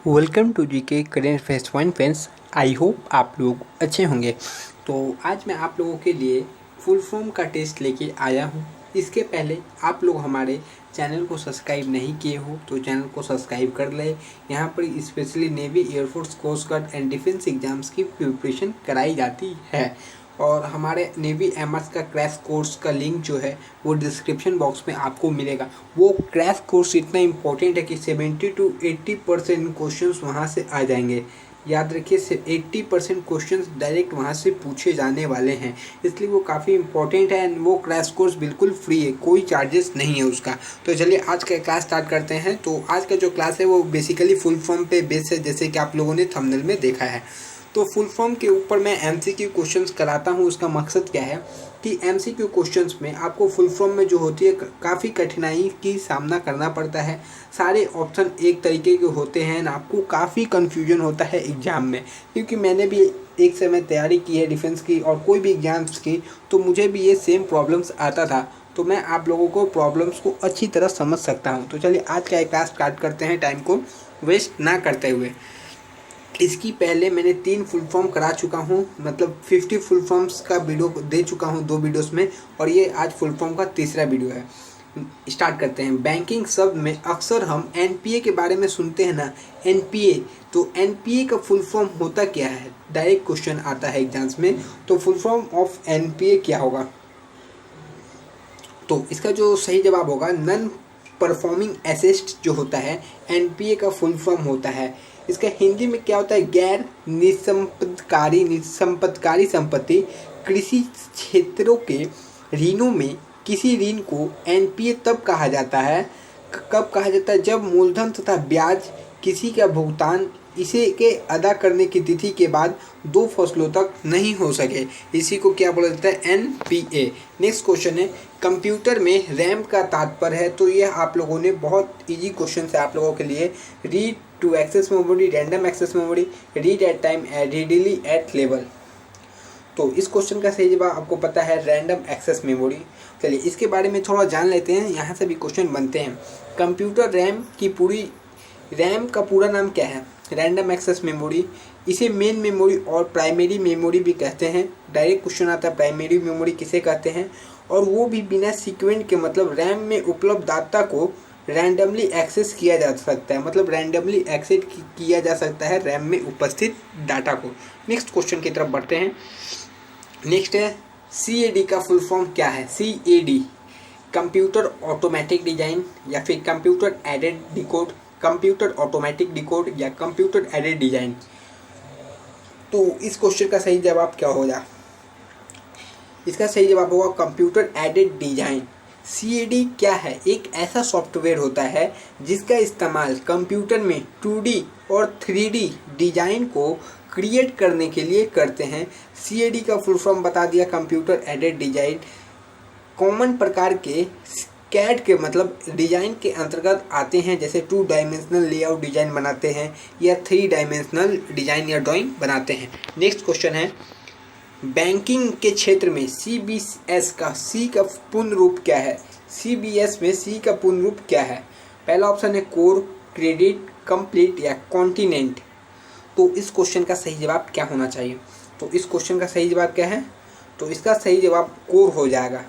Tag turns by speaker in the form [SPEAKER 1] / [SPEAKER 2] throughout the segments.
[SPEAKER 1] Welcome to GK current fest one friends. I hope आप लोग अच्छे होंगे। तो आज मैं आप लोगों के लिए फुल फॉर्म का टेस्ट लेके आया हूँ। इसके पहले आप लोग हमारे चैनल को सब्सक्राइब नहीं किए हो तो चैनल को सब्सक्राइब कर ले। यहाँ पर specially navy, air force, coast guard and defence exams की प्रिपरेशन कराई जाती है। और हमारे नेवी एमएस का क्रैश कोर्स का लिंक जो है वो डिस्क्रिप्शन बॉक्स में आपको मिलेगा। वो क्रैश कोर्स इतना इम्पोर्टेंट है कि 70 to 80% क्वेश्चंस वहाँ से आ जाएंगे। याद रखिए, 80% क्वेश्चंस डायरेक्ट वहाँ से पूछे जाने वाले हैं, इसलिए वो काफ़ी इंपॉर्टेंट है। एंड वो क्रैश कोर्स बिल्कुल फ्री है, कोई चार्जेस नहीं है उसका। तो चलिए आज का क्लास स्टार्ट करते हैं। तो आज का जो क्लास है वो बेसिकली फुल फॉर्म पे बेस है, जैसे कि आप लोगों ने थंबनेल में देखा है। तो फुल फॉर्म के ऊपर मैं एमसीक्यू क्वेश्चंस कराता हूँ। उसका मकसद क्या है कि एमसीक्यू क्वेश्चंस में आपको फुल फॉर्म में जो होती है काफ़ी कठिनाई की सामना करना पड़ता है। सारे ऑप्शन एक तरीके के होते हैं ना, आपको काफ़ी कन्फ्यूजन होता है एग्ज़ाम में। क्योंकि मैंने भी एक समय तैयारी की है डिफेंस की और कोई भी एग्ज़ाम्स की, तो मुझे भी ये सेम प्रॉब्लम्स आता था। तो मैं आप लोगों को प्रॉब्लम्स को अच्छी तरह समझ सकता हूँ। तो चलिए आज का क्लास स्टार्ट करते हैं, टाइम को वेस्ट ना करते हुए। इसकी पहले मैंने 3 फुल फॉर्म करा चुका हूँ, मतलब 50 फुल फॉर्म्स का वीडियो दे चुका हूँ 2 वीडियोस में, और ये आज फुल फॉर्म का तीसरा वीडियो है। स्टार्ट करते हैं। बैंकिंग शब्द में अक्सर हम एनपीए के बारे में सुनते हैं ना, एनपीए। तो एनपीए का फुल फॉर्म होता क्या है, डायरेक्ट क्वेश्चन आता है एग्जाम्स में। तो फुल फॉर्म ऑफ एनपीए क्या होगा? तो इसका जो सही जवाब होगा, नॉन परफॉर्मिंग एसेट जो होता है एनपीए का फुल फॉर्म होता है। इसका हिंदी में क्या होता है? गैर निसंपत्तिकारी संपत्ति। कृषि क्षेत्रों के ऋणों में किसी ऋण को एनपीए तब कहा जाता है, कब कहा जाता है? जब मूलधन तथा ब्याज किसी का भुगतान इसे के अदा करने की तिथि के बाद 2 फसलों तक नहीं हो सके। इसी को क्या बोला जाता है? एनपीए। नेक्स्ट क्वेश्चन है, कंप्यूटर में रैम का तात्पर्य है। तो ये आप लोगों ने बहुत इजी क्वेश्चन है आप लोगों के लिए। Read to access memory, random access memory, read at time, readily at level. तो इस क्वेश्चन का सही जवाब आपको पता है, रैंडम एक्सेस मेमोरी। चलिए इसके बारे में थोड़ा जान लेते हैं, यहाँ से भी क्वेश्चन बनते हैं। कंप्यूटर रैम का पूरा नाम क्या है? Random access memory. इसे मेन मेमोरी और प्राइमरी मेमोरी भी कहते हैं। डायरेक्ट क्वेश्चन आता है, प्राइमरी मेमोरी किसे कहते हैं? और वो भी बिना सीक्वेंट के, मतलब रैम में उपलब्ध डाटा को रैंडमली एक्सेस किया जा सकता है, मतलब रैंडमली एक्सेस किया जा सकता है रैम में उपस्थित डाटा को। नेक्स्ट क्वेश्चन की तरफ बढ़ते हैं। नेक्स्ट है, सीएडी का फुल फॉर्म क्या है? सीएडी कंप्यूटर ऑटोमेटिक डिजाइन, या फिर computer aided decode, computer automatic decode, या कंप्यूटर एडेड डिजाइन। तो इस क्वेश्चन का सही जवाब क्या होगा? इसका सही जवाब होगा कंप्यूटर एडेड डिजाइन। सीएडी क्या है? एक ऐसा सॉफ्टवेयर होता है जिसका इस्तेमाल कंप्यूटर में 2D और 3D डिजाइन को क्रिएट करने के लिए करते हैं। सीएडी का फुल फॉर्म बता दिया, कंप्यूटर एडेड डिजाइन। कॉमन प्रकार के कैड के मतलब डिजाइन के अंतर्गत आते हैं, जैसे 2 डायमेंशनल लेआउट डिजाइन बनाते हैं या 3 डायमेंशनल डिजाइन या ड्राइंग बनाते हैं। नेक्स्ट क्वेश्चन है, बैंकिंग के क्षेत्र में सीबीएस का सी का पूर्ण रूप क्या है? सीबीएस में सी का पूर्ण रूप क्या है? पहला ऑप्शन है कोर, क्रेडिट, कंप्लीट, या कॉन्टिनेंट। तो इस क्वेश्चन का सही जवाब क्या होना चाहिए? तो इस क्वेश्चन का सही जवाब क्या है? तो इसका सही जवाब कोर हो जाएगा।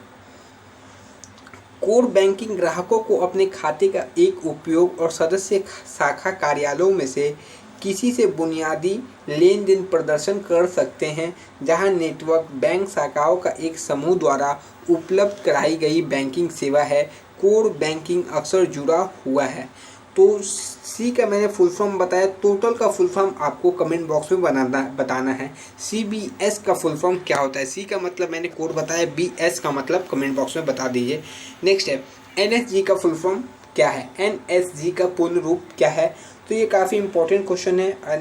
[SPEAKER 1] कोर बैंकिंग ग्राहकों को अपने खाते का एक उपयोग और सदस्य शाखा कार्यालयों में से किसी से बुनियादी लेन देन प्रदर्शन कर सकते हैं, जहां नेटवर्क बैंक शाखाओं का एक समूह द्वारा उपलब्ध कराई गई बैंकिंग सेवा है। कोर बैंकिंग अक्सर जुड़ा हुआ है। तो सी का मैंने फुल फॉर्म बताया, टोटल का फुल फॉर्म आपको कमेंट बॉक्स में बताना है। सीबीएस का फुल फॉर्म क्या होता है? सी का मतलब मैंने कोड बताया, बीएस का मतलब कमेंट बॉक्स में बता दीजिए। नेक्स्ट है, एनएसजी का फुल फॉर्म क्या है? एनएसजी का पूर्ण रूप क्या है? तो ये काफ़ी इंपॉर्टेंट क्वेश्चन है और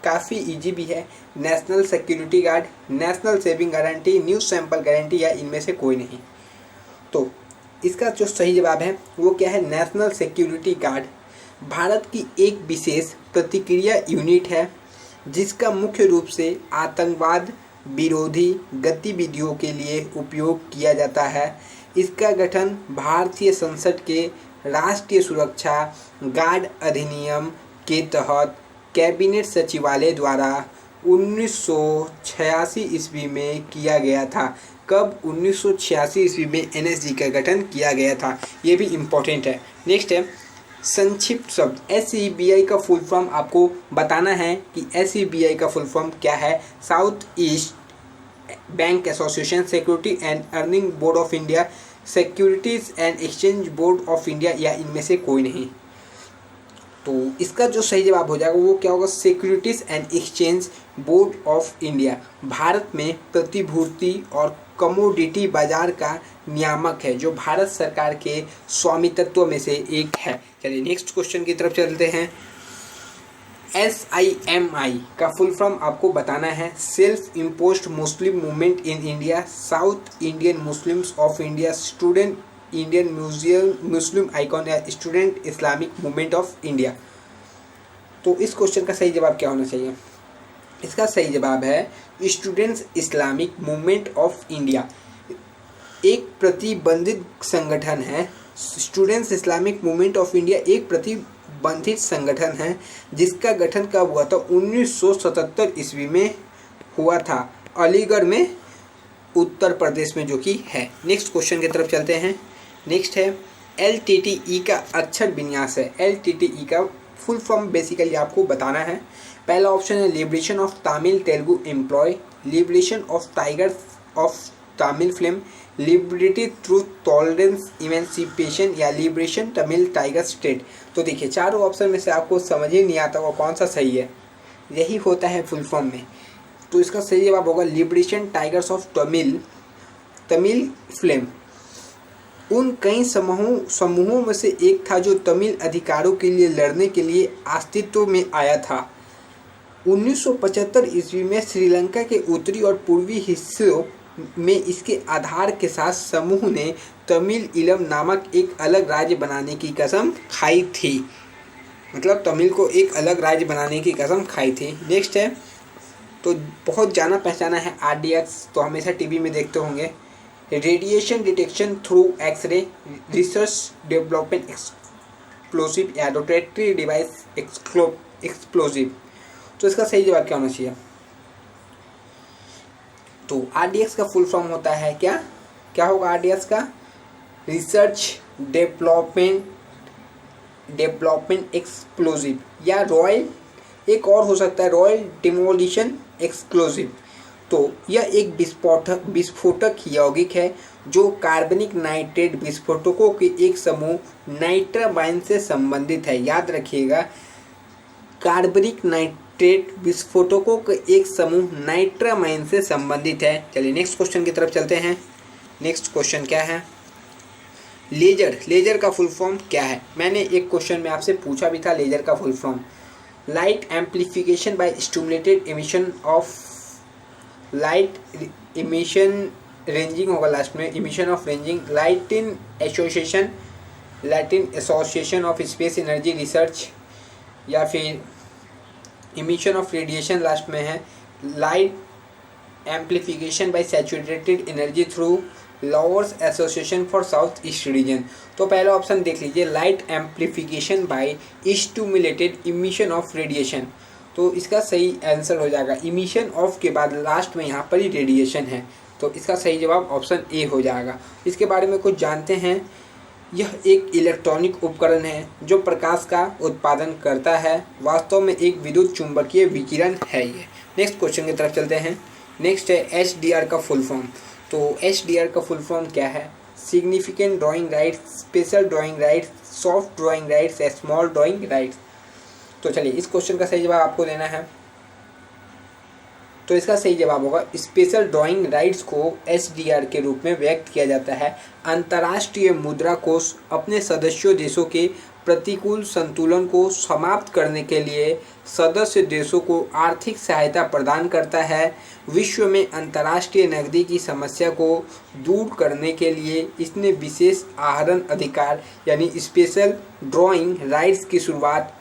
[SPEAKER 1] काफ़ी इजी भी है। National security guard, national saving guarantee, new sample guarantee, या इनमें से कोई नहीं। तो इसका जो सही जवाब है वो क्या है? नेशनल सिक्योरिटी गार्ड भारत की एक विशेष प्रतिक्रिया यूनिट है जिसका मुख्य रूप से आतंकवाद विरोधी गतिविधियों के लिए उपयोग किया जाता है। इसका गठन भारतीय संसद के राष्ट्रीय सुरक्षा गार्ड अधिनियम के तहत कैबिनेट सचिवालय द्वारा 1986 ईस्वी में किया गया था। कब? 1986 ईस्वी में एनएसजी का गठन किया गया था। ये भी इम्पोर्टेंट है। नेक्स्ट है संक्षिप्त शब्द। एसईबीआई का फुल फॉर्म आपको बताना है कि एसईबीआई का फुल फॉर्म क्या है। South east bank association, security and earning board of India, securities and exchange board of India, या इनमें से कोई नहीं। तो इसका जो सही जवाब हो जाएगा वो क्या होगा? Securities and exchange board of India Bharat में प्रतिभूति और कमोडिटी बाजार का नियामक है, जो भारत सरकार के स्वामित्व में से एक है। चलिए नेक्स्ट क्वेश्चन की तरफ चलते हैं। SIMI का फुल फॉर्म आपको बताना है। Self imposed Muslim movement in India, South Indian Muslims of India, student Indian museum, Muslim icon, या student Islamic movement of India. तो इस क्वेश्चन का सही जवाब क्या होना चाहिए? इसका सही जवाब है students Islamic movement of India. एक प्रतिबंधित संगठन है। Students Islamic movement of India एक प्रतिबंधित संगठन है जिसका गठन कब हुआ था? 1977 ईस्वी में हुआ था, अलीगढ़ में, उत्तर प्रदेश में, जो कि है। नेक्स्ट क्वेश्चन की तरफ चलते हैं। नेक्स्ट है LTTE का अक्षर विन्यास है। LTTE का फुल फॉर्म बेसिकली आपको बताना है। पहला ऑप्शन है liberation of Tamil Telugu employ, liberation of tigers of Tamil film, liberty truth tolerance emancipation, या लिबरेशन तमिल टाइगर स्टेट। तो देखिए चारों ऑप्शन में से आपको समझ ही नहीं आता वो कौन सा सही है। यही होता है फुल फॉर्म में। तो इसका सही जवाब होगा liberation tigers of Tamil film. उन कई समूहों में से एक था जो तमिल अधिकारों के लिए लड़ने के लिए अस्तित्व में आया था। 1975 ईस्वी में श्रीलंका के उत्तरी और पूर्वी हिस्सों में इसके आधार के साथ समूह ने तमिल ईलम नामक एक अलग राज्य बनाने की कसम खाई थी। मतलब तमिल को एक अलग राज्य बनाने की कसम खाई थी। नेक्स्ट है, तो बहुत जाना पहचाना है RDX, तो हमेशा टीवी में देखते होंगे। Radiation detection through x ray research development explosive, या रोटेटरी डिवाइस एक्सप्लोसिव। तो इसका सही जवाब क्या होना चाहिए? तो RDX का फुल फॉर्म होता है क्या होगा RDX का? रिसर्च डेवलपमेंट एक्सप्लोसिव, या रॉयल, एक और हो सकता है रॉयल डिमोलिशन एक्सप्लोसिव। तो यह एक विस्फोटक यौगिक है जो कार्बनिक नाइट्रेट विस्फोटकों के एक समूह नाइट्रामाइन से संबंधित है। याद रखिएगा, कार्बनिक नाइट्रेट विस्फोटकों के एक समूह नाइट्रामाइन से संबंधित है। चलिए नेक्स्ट क्वेश्चन की तरफ चलते हैं। नेक्स्ट क्वेश्चन क्या है? लेजर का फुल फॉर्म क्या है? मैंने एक क्वेश्चन में आपसे पूछा भी था लेजर का full form. Light amplification by stimulated emission of light emission ranging होगा लास्ट में, emission of ranging, lighting association of space energy research, या फिर इमिशन ऑफ रेडिएशन लास्ट में है, light amplification by saturated energy through lowers association for south east region. तो पहला option देख लीजिए, light amplification by stimulated emission of radiation. तो इसका सही आंसर हो जाएगा इमिशन ऑफ के बाद लास्ट में यहाँ पर ही रेडिएशन है, तो इसका सही जवाब ऑप्शन ए हो जाएगा। इसके बारे में कुछ जानते हैं। यह एक इलेक्ट्रॉनिक उपकरण है जो प्रकाश का उत्पादन करता है। वास्तव में एक विद्युत चुंबकीय विकिरण है ये। नेक्स्ट क्वेश्चन की तरफ चलते हैं। नेक्स्ट है HDR का फुल फॉर्म। तो HDR का फुल फॉर्म क्या है? Significant drawing rights, special drawing rights, soft drawing rights, small drawing rights. तो चलिए इस क्वेश्चन का सही जवाब आपको देना है। तो इसका सही जवाब होगा स्पेशल ड्राइंग राइट्स को HDR के रूप में व्यक्त किया जाता है। अंतर्राष्ट्रीय मुद्रा कोष अपने सदस्यों देशों के प्रतिकूल संतुलन को समाप्त करने के लिए सदस्य देशों को आर्थिक सहायता प्रदान करता है। विश्व में अंतर्राष्ट्रीय नकदी की समस्या को दूर करने के लिए इसने विशेष आहरण अधिकार यानी स्पेशल ड्राइंग राइट्स की शुरुआत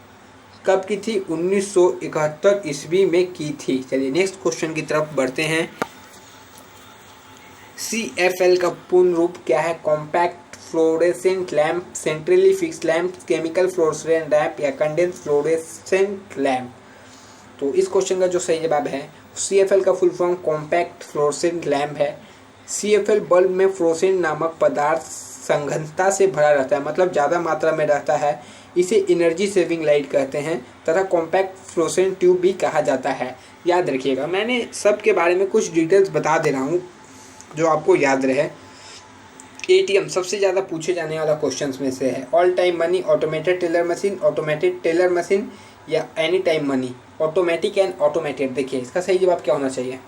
[SPEAKER 1] कब की थी? 1971 ईस्वी में की थी। चलिए नेक्स्ट क्वेश्चन की तरफ बढ़ते हैं। CFL का पूर्ण रूप क्या है? Compact fluorescent lamp, centrally fixed lamp, chemical fluorescent lamp, या कंडेंस फ्लोरेसेंट लैंप। तो इस क्वेश्चन का जो सही जवाब है CFL का full form compact fluorescent lamp है। CFL बल्ब में फ्लोरोसेंट नामक पदार्थ सघनता से भरा रहता है, मतलब ज़्यादा मात्रा में रहता है। इसे एनर्जी सेविंग लाइट कहते हैं तथा कॉम्पैक्ट फ्लोरोसेंट ट्यूब भी कहा जाता है। याद रखिएगा, मैंने सब के बारे में कुछ डिटेल्स बता दे रहा हूँ जो आपको याद रहे। ATM सबसे ज़्यादा पूछे जाने वाला क्वेश्चंस में से है। All time money, automated teller machine या any time money, automatic and automated. देखिए इसका सही जवाब क्या होना चाहिए।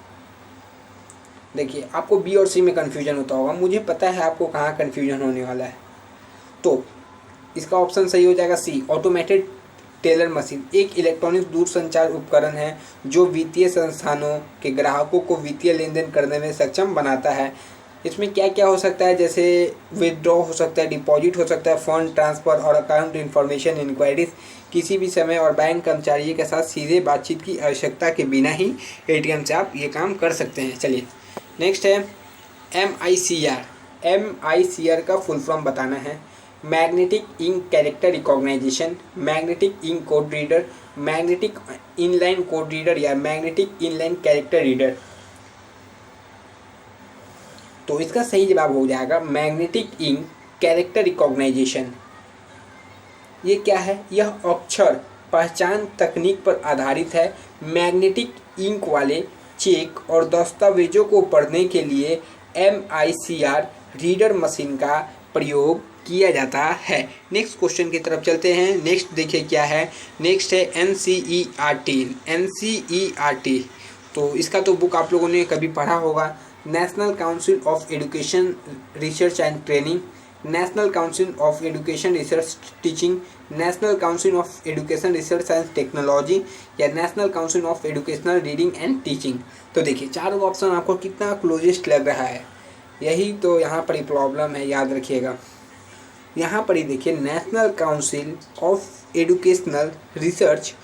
[SPEAKER 1] देखिए आपको B और C में कन्फ्यूजन होता होगा, मुझे पता है आपको कहाँ कन्फ्यूजन होने वाला है। तो इसका ऑप्शन सही हो जाएगा C, ऑटोमेटेड टेलर मशीन एक इलेक्ट्रॉनिक दूरसंचार उपकरण है जो वित्तीय संस्थानों के ग्राहकों को वित्तीय लेन देन करने में सक्षम बनाता है। इसमें क्या क्या हो सकता है, जैसे विदड्रॉ हो सकता है, डिपॉजिट हो सकता है, फंड ट्रांसफ़र और अकाउंट इन्फॉर्मेशन इंक्वायरीज किसी भी समय और बैंक कर्मचारी के साथ सीधे बातचीत की आवश्यकता के बिना ही ATM से आप ये काम कर सकते हैं। चलिए नेक्स्ट है MICR। MICR का फुल फॉर्म बताना है। Magnetic ink character recognization, magnetic ink code reader, magnetic inline code reader या मैग्नेटिक इनलाइन कैरेक्टर रीडर। तो इसका सही जवाब हो जाएगा मैग्नेटिक इंक कैरेक्टर रिकॉग्नाइजेशन। ये क्या है, यह अक्षर पहचान तकनीक पर आधारित है। मैग्नेटिक इंक वाले चेक और दस्तावेजों को पढ़ने के लिए MICR रीडर मशीन का प्रयोग किया जाता है। नेक्स्ट क्वेश्चन की तरफ चलते हैं। नेक्स्ट देखिए क्या है, नेक्स्ट है NCERT। तो इसका तो बुक आप लोगों ने कभी पढ़ा होगा। National council of education research and training, national council of education research teaching, national council of education research and technology या national council of educational reading and teaching. तो देखिए चारों ऑप्शन आपको कितना क्लोजेस्ट लग रहा है, यही तो यहाँ पर ही प्रॉब्लम है। याद रखिएगा, यहाँ पर ही देखिए national council of educational research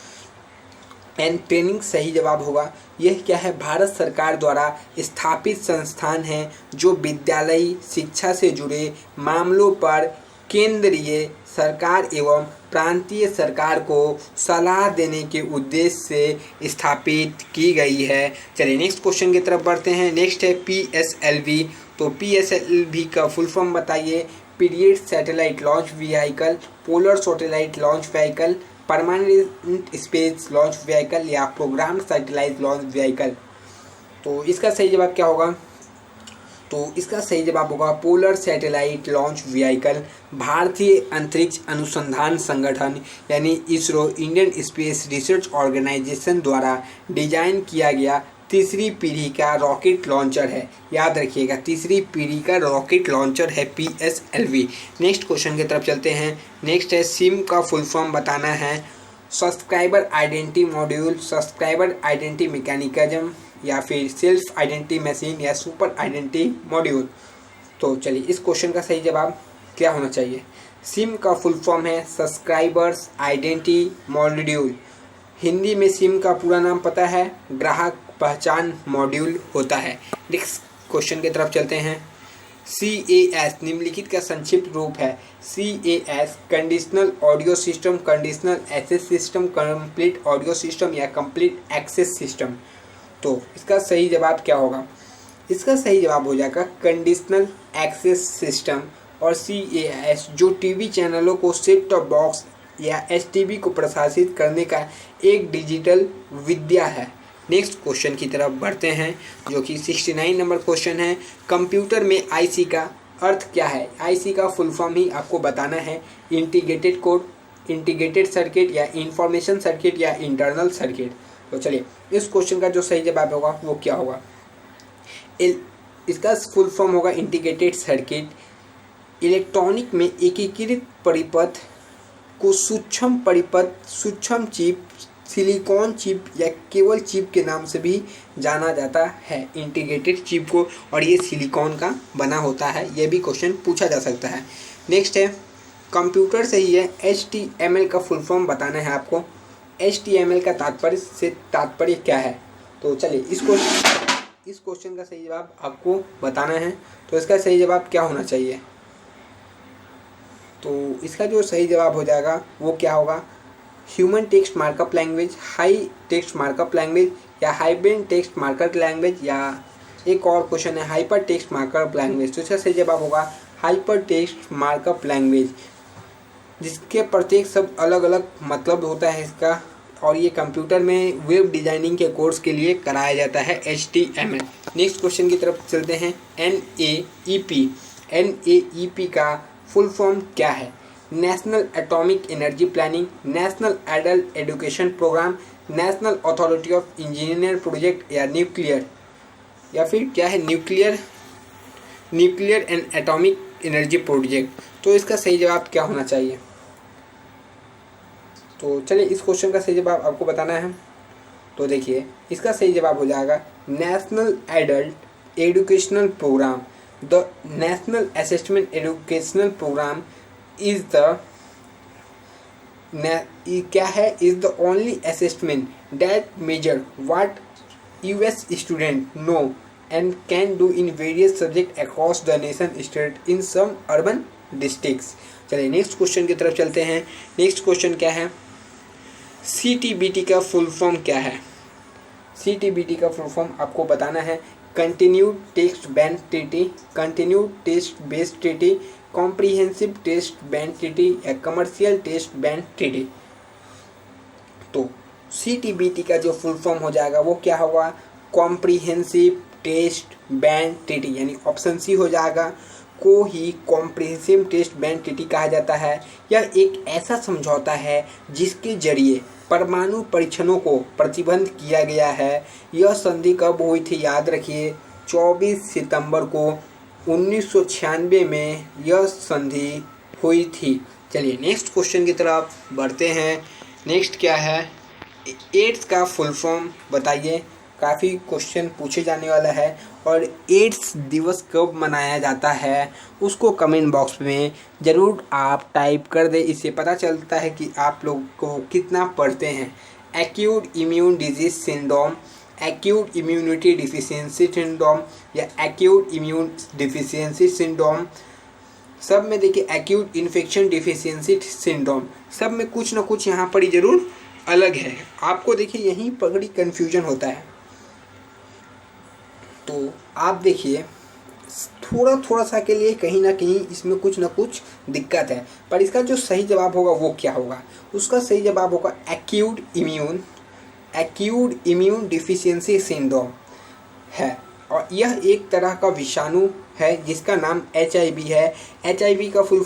[SPEAKER 1] and training सही जवाब होगा। यह क्या है, भारत सरकार द्वारा स्थापित संस्थान है जो विद्यालयी शिक्षा से जुड़े मामलों पर केंद्रीय सरकार एवं प्रांतीय सरकार को सलाह देने के उद्देश्य से स्थापित की गई है। चलिए नेक्स्ट क्वेश्चन की तरफ बढ़ते हैं। नेक्स्ट है PSLV। तो PSLV का फुल फॉर्म बताइए। Period satellite launch vehicle, polar satellite launch vehicle, permanent space launch vehicle या प्रोग्राम सैटेलाइट लॉन्च व्हीकल। तो इसका सही जवाब क्या होगा, तो इसका सही जवाब होगा पोलर सैटेलाइट लॉन्च व्हीकल। भारतीय अंतरिक्ष अनुसंधान संगठन यानी ISRO, Indian space research organisation द्वारा डिजाइन किया गया तीसरी पीढ़ी का रॉकेट लॉन्चर है। याद रखिएगा, तीसरी पीढ़ी का रॉकेट लॉन्चर है PSLV। नेक्स्ट क्वेश्चन की तरफ चलते हैं। नेक्स्ट है सिम का फुल फॉर्म बताना है। Subscriber identity module, subscriber identity mechanism या फिर सेल्फ आइडेंटिटी मशीन या सुपर आइडेंटिटी मॉड्यूल। तो चलिए इस क्वेश्चन का सही जवाब क्या होना चाहिए। सिम का फुल फॉर्म है सब्सक्राइबर्स आइडेंटिटी मॉड्यूल। हिंदी में सिम का पूरा नाम पता है, ग्राहक पहचान मॉड्यूल होता है। नेक्स्ट क्वेश्चन की तरफ चलते हैं। CAS निम्नलिखित का संक्षिप्त रूप है। CAS conditional audio system, conditional access system, complete audio system या कंप्लीट एक्सेस सिस्टम। तो इसका सही जवाब क्या होगा, इसका सही जवाब हो जाएगा कंडीशनल एक्सेस सिस्टम। और CAS जो टीवी चैनलों को सेट टॉप बॉक्स या STB को प्रशासित करने का एक डिजिटल विद्या है। नेक्स्ट क्वेश्चन की तरफ बढ़ते हैं जो कि 69 नंबर क्वेश्चन है। कंप्यूटर में IC का अर्थ क्या है। IC का फुल फॉर्म ही आपको बताना है। इंटीग्रेटेड कोड, इंटीग्रेटेड सर्किट या इंफॉर्मेशन सर्किट या इंटरनल सर्किट। तो चलिए इस क्वेश्चन का जो सही जवाब होगा वो क्या होगा, इसका फुल फॉर्म होगा इंटीग्रेटेड सर्किट। इलेक्ट्रॉनिक में एकीकृत परिपथ को सूक्ष्म परिपथ, सूक्ष्म चिप, सिलिकॉन चिप या केवल चिप के नाम से भी जाना जाता है इंटीग्रेटेड चिप को, और ये सिलिकॉन का बना होता है। ये भी क्वेश्चन पूछा जा सकता है। नेक्स्ट है कंप्यूटर से ही है। HTML का फुल फॉर्म बताना है आपको। HTML का तात्पर्य क्या है। तो चलिए इस क्वेश्चन का सही जवाब आपको बताना है। तो इसका सही जवाब क्या होना चाहिए, तो इसका जो सही जवाब हो जाएगा वो क्या होगा, human text markup language, high text markup language, या हाइब्रिड टेक्स्ट मार्कअप लैंग्वेज, या एक और क्वेश्चन है हाइपर टेक्स्ट मार्कअप लैंग्वेज। तो इसका सही जवाब होगा हाइपर टेक्स्ट मार्कअप लैंग्वेज, जिसके प्रत्येक शब्द अलग अलग मतलब होता है इसका, और ये कंप्यूटर में वेब डिजाइनिंग के कोर्स के लिए कराया जाता है HTML। नेक्स्ट क्वेश्चन की तरफ चलते हैं। NAEP, NAEP का फुल फॉर्म क्या है? National atomic energy planning, national adult education programme, national authority of engineer project, या न्यूक्लियर, या फिर क्या है nuclear and atomic energy project. तो इसका सही जवाब क्या होना चाहिए? तो चलिए इस क्वेश्चन का सही जवाब आपको बताना है। तो देखिए इसका सही जवाब हो जाएगा national adult educational programme. The national assessment educational programme is the क्या है, is the only assessment that measure what US student know and can do in various subject across the nation state in some urban districts. चलिए next question की तरफ चलते हैं। Next question क्या है? CTBT का फुल फॉर्म क्या है? CTBT का फुल फॉर्म आपको बताना है continued test bank treaty, continued test based treaty, comprehensive test bank treaty, या कमर्शियल टेस्ट बैंक ट्रीटी। तो CTBT का जो फुल फॉर्म हो जाएगा वो क्या होगा? कॉम्प्रिहेंसिव टेस्ट बैंक ट्रीटी, यानी ऑप्शन सी हो जाएगा, को ही कॉम्प्रिहेंसिव टेस्ट बैंक ट्रीटी कहा जाता है। यह एक ऐसा समझौता है जिसके जरिए परमाणु परीक्षणों को प्रतिबंध किया गया है। यह संधि कब हुई थी? याद रखिए 24 सितंबर को 1996 में यह संधि हुई थी। चलिए नेक्स्ट क्वेश्चन की तरफ बढ़ते हैं। नेक्स्ट क्या है? एड्स का फुल फॉर्म बताइए। काफ़ी क्वेश्चन पूछे जाने वाला है। और एड्स दिवस कब मनाया जाता है उसको कमेंट बॉक्स में ज़रूर आप टाइप कर दें। इससे पता चलता है कि आप लोग को कितना पढ़ते हैं। Acute immune disease syndrome, acute immunity deficiency syndrome, या एक्यूट इम्यून डिफिशियंसी सिंड्रोम, सब में देखिए एक्यूट इन्फेक्शन डिफिशियंसी सिंड्रोम, सब में कुछ ना कुछ यहाँ पर ही ज़रूर अलग है। आपको देखिए यहीं पर बड़ी कन्फ्यूजन होता है। तो आप देखिए थोड़ा सा के लिए कहीं ना कहीं इसमें कुछ ना कुछ दिक्कत है, पर इसका जो सही जवाब होगा वो क्या होगा? उसका सही जवाब होगा एक्यूट इम्यून डिफिशियंसी सिंड्रोम है। और यह एक तरह का विषाणु है जिसका नाम HIV है। HIV का फुल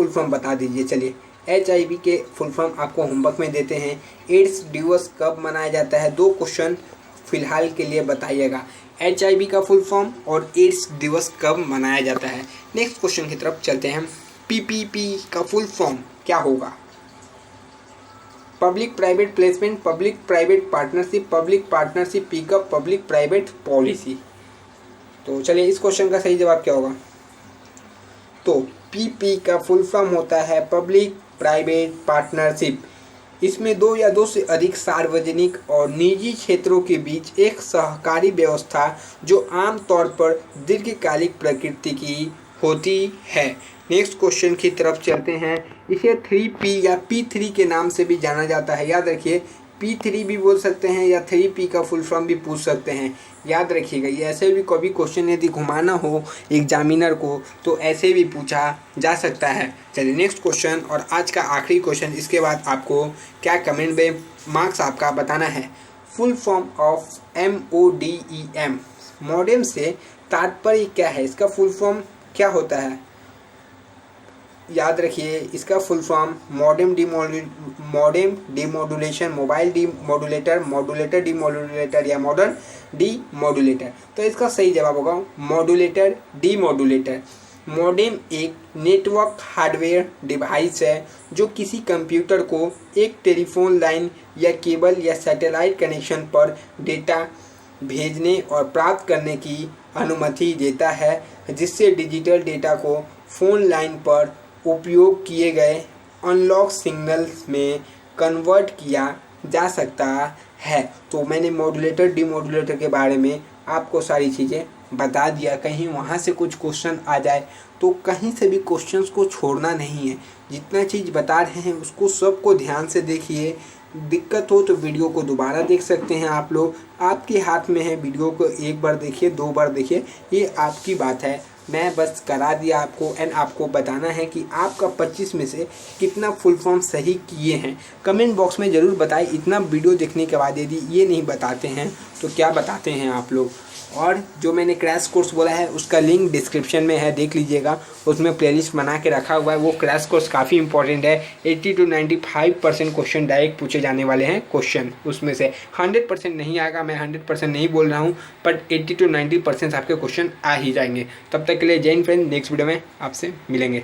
[SPEAKER 1] फॉर्म बता दीजिए। चलिए HIV के फुल फॉर्म आपको होमवर्क में देते हैं। एड्स दिवस कब मनाया जाता है? 2 क्वेश्चन फिलहाल के लिए बताइएगा। HIV का फुल फॉर्म और एड्स दिवस कब मनाया जाता है। नेक्स्ट क्वेश्चन की तरफ चलते हैं। PPP का फुल फॉर्म क्या होगा? Public private placement, public private partnership, public partnership pickup, public private policy. तो चलिए इस क्वेश्चन का सही जवाब क्या होगा? तो PP का फुल फॉर्म होता है पब्लिक प्राइवेट पार्टनरशिप। इसमें 2 या 2 से अधिक सार्वजनिक और निजी क्षेत्रों के बीच एक सहकारी व्यवस्था जो आमतौर पर दीर्घकालिक प्रकृति की होती है। नेक्स्ट क्वेश्चन की तरफ चलते हैं। इसे 3P या P3 के नाम से भी जाना जाता है। याद रखिए P3 भी बोल सकते हैं या 3P का फुल फॉर्म भी पूछ सकते हैं। याद रखिएगा ये ऐसे भी कभी क्वेश्चन यदि घुमाना हो एग्जामिनर को तो ऐसे भी पूछा जा सकता है। चलिए नेक्स्ट क्वेश्चन और आज का आखिरी क्वेश्चन, इसके बाद आपको क्या कमेंट में मार्क्स आपका बताना है। Full form of MODEM, modem से तात्पर्य क्या है? इसका फुल फॉर्म क्या होता है? याद रखिए इसका full form modem demodulation, mobile demodulator, modulator demodulator, या मॉडर्न डीमोडुलेटर। तो इसका सही जवाब होगा मॉडुलेटर डीमोडुलेटर। मॉडेम एक नेटवर्क हार्डवेयर डिवाइस है जो किसी कंप्यूटर को एक टेलीफोन लाइन या केबल या सैटेलाइट कनेक्शन पर डेटा भेजने और प्राप्त करने की अनुमति देता है, जिससे डिजिटल डेटा को फ़ोन लाइन पर उपयोग किए गए अनलॉक सिग्नल्स में कन्वर्ट किया जा सकता है। तो मैंने मॉड्यूलेटर डीमॉड्यूलेटर के बारे में आपको सारी चीज़ें बता दिया। कहीं वहाँ से कुछ क्वेश्चन आ जाए तो कहीं से भी क्वेश्चंस को छोड़ना नहीं है। जितना चीज़ बता रहे हैं उसको सबको ध्यान से देखिए। दिक्कत हो तो वीडियो को दोबारा देख सकते हैं आप लोग, आपके हाथ में है। वीडियो को एक बार देखिए, 2 बार देखिए, ये आपकी बात है। मैं बस करा दिया आपको। एंड आपको बताना है कि आपका 25 में से कितना फुल फॉर्म सही किए हैं। कमेंट बॉक्स में ज़रूर बताएं। इतना वीडियो देखने के बाद यदि ये नहीं बताते हैं तो क्या बताते हैं आप लोग। और जो मैंने क्रैश कोर्स बोला है उसका लिंक डिस्क्रिप्शन में है, देख लीजिएगा। उसमें प्लेलिस्ट बना के रखा हुआ है। वो क्रैश कोर्स काफ़ी इंपॉर्टेंट है। 80 to 95% क्वेश्चन डायरेक्ट पूछे जाने वाले हैं। क्वेश्चन उसमें से 100% नहीं आएगा, मैं 100% नहीं बोल रहा हूँ, बट 80 to 90% आपके क्वेश्चन आ ही जाएंगे। तब तक के लिए जय हिंद फ्रेंड, नेक्स्ट वीडियो में आपसे मिलेंगे।